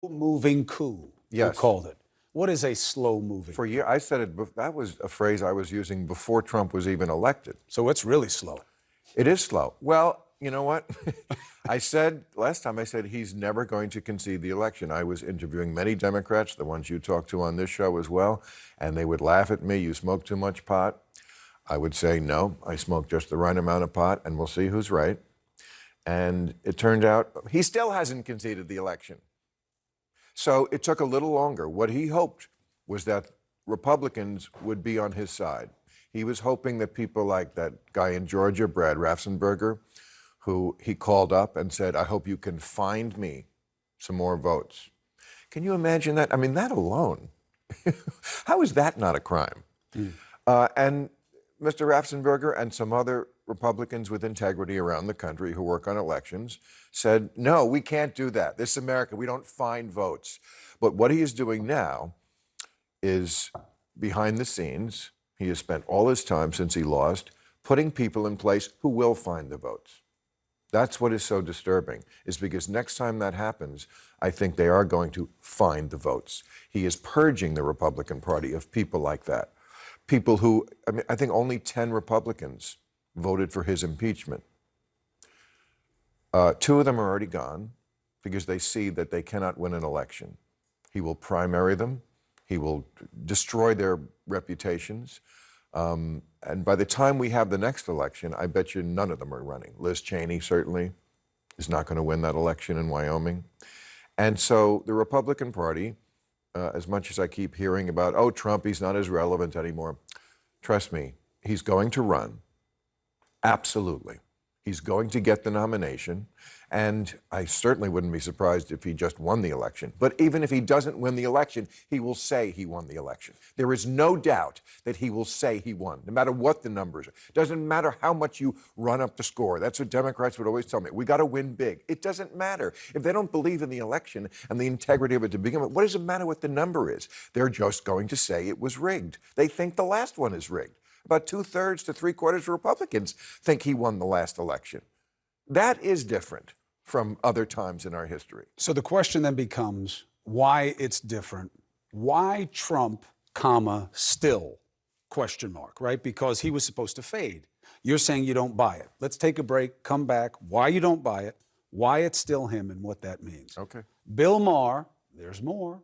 moving coup, you Yes. called it. What is a slow moving? For years, I said it. That was a phrase I was using before Trump was even elected. So it's really slow. It is slow. Well, you know what? I said last time, I said he's never going to concede the election. I was interviewing many Democrats, the ones you talked to on this show as well, and they would laugh at me. You smoke too much pot. I would say, no, I smoke just the right amount of pot, and we'll see who's right. And it turned out he still hasn't conceded the election. So it took a little longer. What he hoped was that Republicans would be on his side. He was hoping that people like that guy in Georgia, Brad Raffensperger, who he called up and said, I hope you can find me some more votes. Can you imagine that? I mean, that alone, how is that not a crime? And Mr. Raffensperger and some other Republicans with integrity around the country who work on elections said, no, we can't do that. This is America. We don't find votes. But what he is doing now is behind the scenes. He has spent all his time since he lost putting people in place who will find the votes. That's what is so disturbing, is because next time that happens, I think they are going to find the votes. He is purging the Republican Party of people like that. People who, I mean, I think only 10 Republicans voted for his impeachment. 2 of them are already gone because they see that they cannot win an election. He will primary them. He will destroy their reputations. And by the time we have the next election, I bet you none of them are running. Liz Cheney certainly is not going to win that election in Wyoming. And so the Republican Party, as much as I keep hearing about, oh, Trump, he's not as relevant anymore. Trust me, he's going to run. Absolutely. He's going to get the nomination. And I certainly wouldn't be surprised if he just won the election. But even if he doesn't win the election, he will say he won the election. There is no doubt that he will say he won, no matter what the numbers are. It doesn't matter how much you run up the score. That's what Democrats would always tell me. We got to win big. It doesn't matter. If they don't believe in the election and the integrity of it to begin with, what does it matter what the number is? They're just going to say it was rigged. They think the last one is rigged. About 2/3 to 3/4 of Republicans think he won the last election. That is different from other times in our history. So the question then becomes why it's different. Why Trump, comma, still, question mark, right? Because he was supposed to fade. You're saying you don't buy it. Let's take a break, come back, why you don't buy it, why it's still him and what that means. Okay. Bill Maher, there's more,